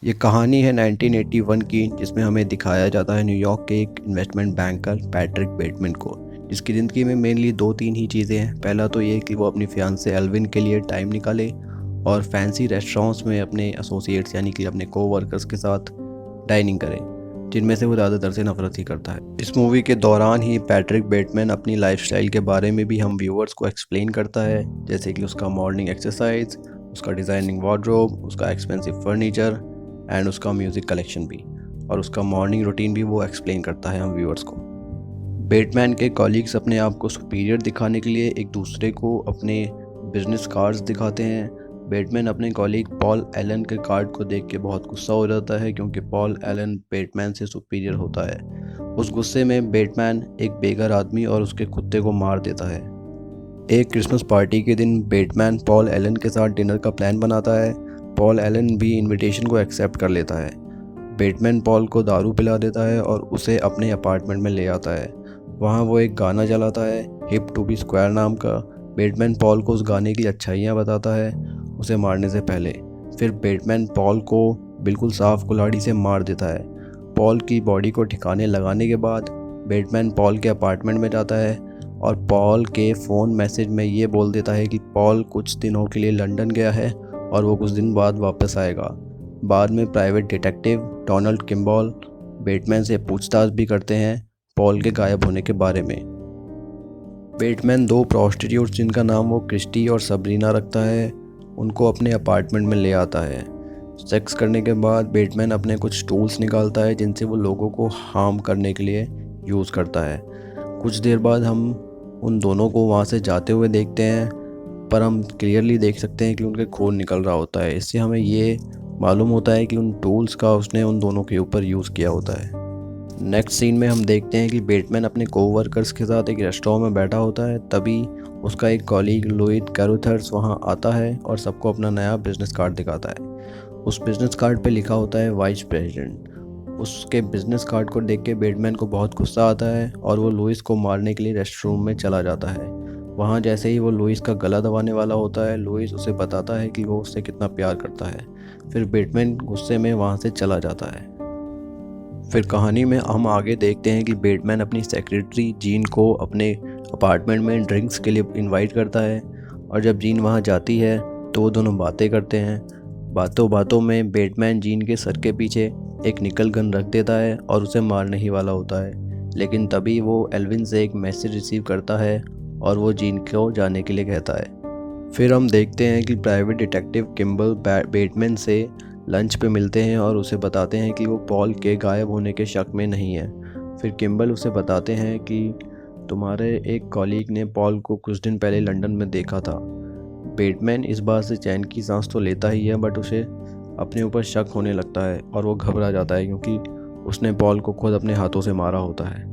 ये कहानी है 1981 की, जिसमें हमें दिखाया जाता है न्यूयॉर्क के एक इन्वेस्टमेंट बैंकर पैट्रिक बेटमैन को, जिसकी ज़िंदगी में मेनली दो तीन ही चीज़ें हैं। पहला तो ये कि वो अपनी फियांसे एल्विन के लिए टाइम निकाले और फैंसी रेस्टोरेंट्स में अपने एसोसिएट्स यानी कि अपने कोवर्कर्स के साथ डाइनिंग करे, जिनमें से वो ज़्यादातर से नफरत ही करता है। इस मूवी के दौरान ही पैट्रिक बेटमैन अपनी लाइफस्टाइल के बारे में भी हम व्यूअर्स को एक्सप्लेन करता है, जैसे कि उसका मॉर्निंग एक्सरसाइज, उसका डिज़ाइनिंग वार्डरोब, उसका एक्सपेंसिव फर्नीचर एंड उसका म्यूज़िक कलेक्शन भी, और उसका मॉर्निंग रूटीन भी वो एक्सप्लेन करता है हम व्यूअर्स को। बेटमैन के कॉलीग्स अपने आप को सुपीरियर दिखाने के लिए एक दूसरे को अपने बिजनेस कार्ड्स दिखाते हैं। बेटमैन अपने कॉलीग पॉल एलन के कार्ड को देख के बहुत गुस्सा हो जाता है, क्योंकि पॉल एलन बेटमैन से सुपीरियर होता है। उस गुस्से में बेटमैन एक बेघर आदमी और उसके कुत्ते को मार देता है। एक क्रिसमस पार्टी के दिन बेटमैन पॉल एलन के साथ डिनर का प्लान बनाता है। पॉल एलन भी इनविटेशन को एक्सेप्ट कर लेता है। बेटमैन पॉल को दारू पिला देता है और उसे अपने अपार्टमेंट में ले आता है। वहाँ वो एक गाना चलाता है, हिप टू बी स्क्वायर नाम का। बेटमैन पॉल को उस गाने की अच्छाइयाँ बताता है उसे मारने से पहले। फिर बेटमैन पॉल को बिल्कुल साफ कुल्हाड़ी से मार देता है। पॉल की बॉडी को ठिकाने लगाने के बाद बेटमैन पॉल के अपार्टमेंट में जाता है और पॉल के फ़ोन मैसेज में ये बोल देता है कि पॉल कुछ दिनों के लिए लंदन गया है और वो कुछ दिन बाद वापस आएगा। बाद में private detective Donald Kimball Bateman से पूछताछ भी करते हैं पॉल के गायब होने के बारे में। बेटमैन दो प्रॉस्टिट्यूट्स जिनका नाम वो क्रिस्टी और सबरीना रखता है, उनको अपने अपार्टमेंट में ले आता है। सेक्स करने के बाद बेटमैन अपने कुछ टूल्स निकालता है जिनसे वो लोगों को हार्म करने के लिए यूज़ करता है। कुछ देर बाद हम उन दोनों को वहाँ से जाते हुए देखते हैं, पर हम क्लियरली देख सकते हैं कि उनके खून निकल रहा होता है। इससे हमें ये मालूम होता है कि उन टूल्स का उसने उन दोनों के ऊपर यूज़ किया होता है। नेक्स्ट सीन में हम देखते हैं कि बेटमैन अपने कोवर्कर्स के साथ एक रेस्टोरेंट में बैठा होता है। तभी उसका एक कॉलीग लुइस कैरुथर्स वहाँ आता है और सबको अपना नया बिजनेस कार्ड दिखाता है। उस बिजनेस कार्ड पे लिखा होता है वाइस प्रेसिडेंट। उसके बिजनेस कार्ड को देख के बेटमैन को बहुत गुस्सा आता है और वो लुइस को मारने के लिए रेस्टरूम में चला जाता है। वहाँ जैसे ही वो लुइस का गला दबाने वाला होता है, लुइस उसे बताता है कि वो उससे कितना प्यार करता है। फिर बेटमैन गुस्से में वहाँ से चला जाता है। फिर कहानी में हम आगे देखते हैं कि बेटमैन अपनी सेक्रेटरी जीन को अपने अपार्टमेंट में ड्रिंक्स के लिए इनवाइट करता है, और जब जीन वहाँ जाती है तो वो दोनों बातें करते हैं। बातों बातों में बेटमैन जीन के सर के पीछे एक निकल गन रख देता है और उसे मारने ही वाला होता है, लेकिन तभी वो एल्विन से एक मैसेज रिसीव करता है और वो जीन को जाने के लिए कहता है। फिर हम देखते हैं कि प्राइवेट डिटेक्टिव किम्बल बेटमैन से लंच पे मिलते हैं और उसे बताते हैं कि वो पॉल के गायब होने के शक में नहीं है। फिर किम्बल उसे बताते हैं कि तुम्हारे एक कॉलीग ने पॉल को कुछ दिन पहले लंदन में देखा था। बेटमैन इस बात से चैन की सांस तो लेता ही है, बट उसे अपने ऊपर शक होने लगता है और वो घबरा जाता है, क्योंकि उसने पॉल को खुद अपने हाथों से मारा होता है।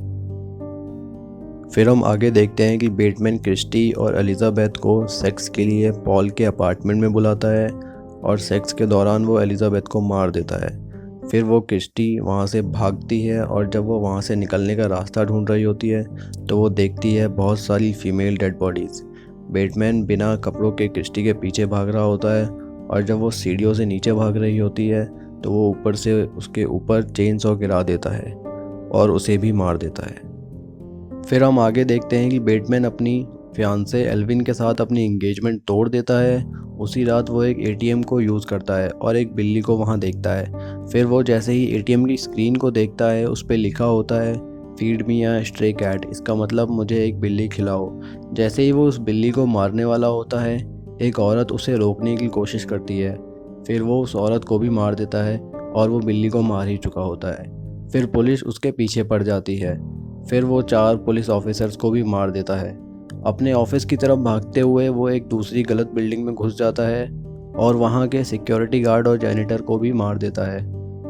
फिर हम आगे देखते हैं कि बेटमैन क्रिस्टी और एलिजाबेथ को सेक्स के लिए पॉल के अपार्टमेंट में बुलाता है और सेक्स के दौरान वो एलिजाबेथ को मार देता है। फिर वो क्रिस्टी वहाँ से भागती है और जब वो वहाँ से निकलने का रास्ता ढूंढ रही होती है तो वो देखती है बहुत सारी फीमेल डेड बॉडीज़। बेटमैन बिना कपड़ों के क्रिस्टी के पीछे भाग रहा होता है, और जब वो सीढ़ियों से नीचे भाग रही होती है तो वो ऊपर से उसके ऊपर चेन सॉ गिरा देता है और उसे भी मार देता है। फिर हम आगे देखते हैं कि बेटमैन अपनी फियांसे एल्विन के साथ अपनी एंगेजमेंट तोड़ देता है। उसी रात वो एक एटीएम को यूज़ करता है और एक बिल्ली को वहाँ देखता है। फिर वो जैसे ही एटीएम की स्क्रीन को देखता है, उस पर लिखा होता है फीड मी अ स्ट्रे कैट, इसका मतलब मुझे एक बिल्ली खिलाओ। जैसे ही वो उस बिल्ली को मारने वाला होता है, एक औरत उसे रोकने की कोशिश करती है। फिर वो उस औरत को भी मार देता है और वो बिल्ली को मार ही चुका होता है। फिर पुलिस उसके पीछे पड़ जाती है। फिर वो 4 पुलिस ऑफिसर्स को भी मार देता है। अपने ऑफिस की तरफ भागते हुए वो एक दूसरी गलत बिल्डिंग में घुस जाता है और वहाँ के सिक्योरिटी गार्ड और जैनिटर को भी मार देता है।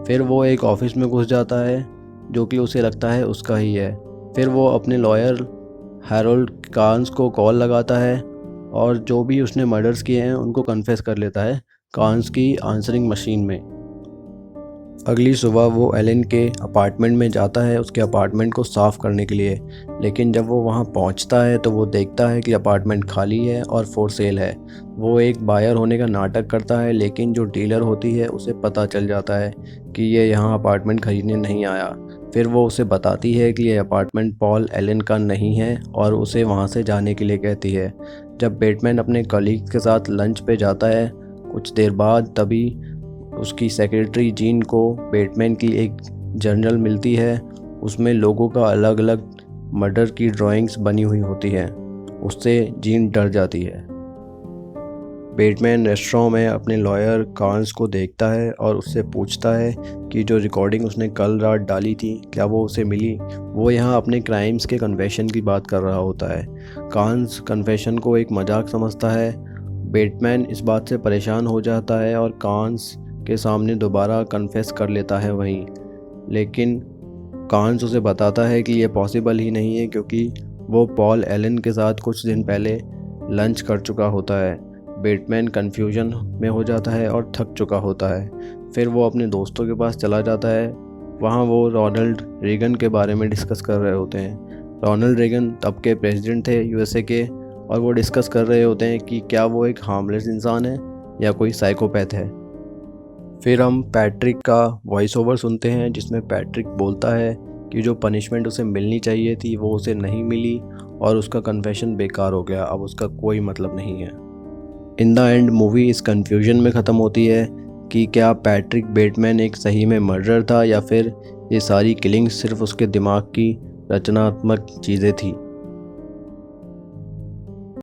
फिर वो एक ऑफिस में घुस जाता है जो कि उसे लगता है उसका ही है। फिर वो अपने लॉयर हैरोल्ड कार्न्स को कॉल लगाता है और जो भी उसने मर्डर्स किए हैं उनको कन्फेस कर लेता है कार्न्स की आंसरिंग मशीन में। अगली सुबह वो एलन के अपार्टमेंट में जाता है उसके अपार्टमेंट को साफ़ करने के लिए, लेकिन जब वो वहाँ पहुँचता है तो वो देखता है कि अपार्टमेंट खाली है और फॉर सेल है। वो एक बायर होने का नाटक करता है, लेकिन जो डीलर होती है उसे पता चल जाता है कि ये यहाँ अपार्टमेंट ख़रीदने नहीं आया। फिर वो उसे बताती है कि ये अपार्टमेंट पॉल एलन का नहीं है और उसे वहाँ से जाने के लिए कहती है। जब बैटमैन अपने कलीग के साथ लंच पे जाता है कुछ देर बाद, तभी उसकी सेक्रेटरी जीन को बैटमैन की एक जर्नल मिलती है। उसमें लोगों का अलग अलग मर्डर की ड्राइंग्स बनी हुई होती है। उससे जीन डर जाती है। बैटमैन रेस्टोरेंट में अपने लॉयर कार्न्स को देखता है और उससे पूछता है कि जो रिकॉर्डिंग उसने कल रात डाली थी क्या वो उसे मिली। वो यहाँ अपने क्राइम्स के कन्फेशन की बात कर रहा होता है। कार्न्स कन्फेशन को एक मजाक समझता है। बैटमैन इस बात से परेशान हो जाता है और कार्न्स के सामने दोबारा कन्फेस कर लेता है वहीं, लेकिन कार्न्स उसे बताता है कि ये पॉसिबल ही नहीं है क्योंकि वो पॉल एलन के साथ कुछ दिन पहले लंच कर चुका होता है। बैटमैन कन्फ्यूजन में हो जाता है और थक चुका होता है। फिर वो अपने दोस्तों के पास चला जाता है। वहाँ वो रोनाल्ड रेगन के बारे में डिस्कस कर रहे होते हैं। रोनाल्ड रेगन तब के प्रेसिडेंट थे यूएसए के, और वो डिस्कस कर रहे होते हैं कि क्या वो एक हार्मलेस इंसान है या कोई साइकोपैथ है। फिर हम पैट्रिक का वॉइस ओवर सुनते हैं जिसमें पैट्रिक बोलता है कि जो पनिशमेंट उसे मिलनी चाहिए थी वो उसे नहीं मिली और उसका कन्फेशन बेकार हो गया, अब उसका कोई मतलब नहीं है। इन द एंड मूवी इस कन्फ्यूजन में ख़त्म होती है कि क्या पैट्रिक बैटमैन एक सही में मर्डर था या फिर ये सारी किलिंग्स सिर्फ उसके दिमाग की रचनात्मक चीज़ें थी।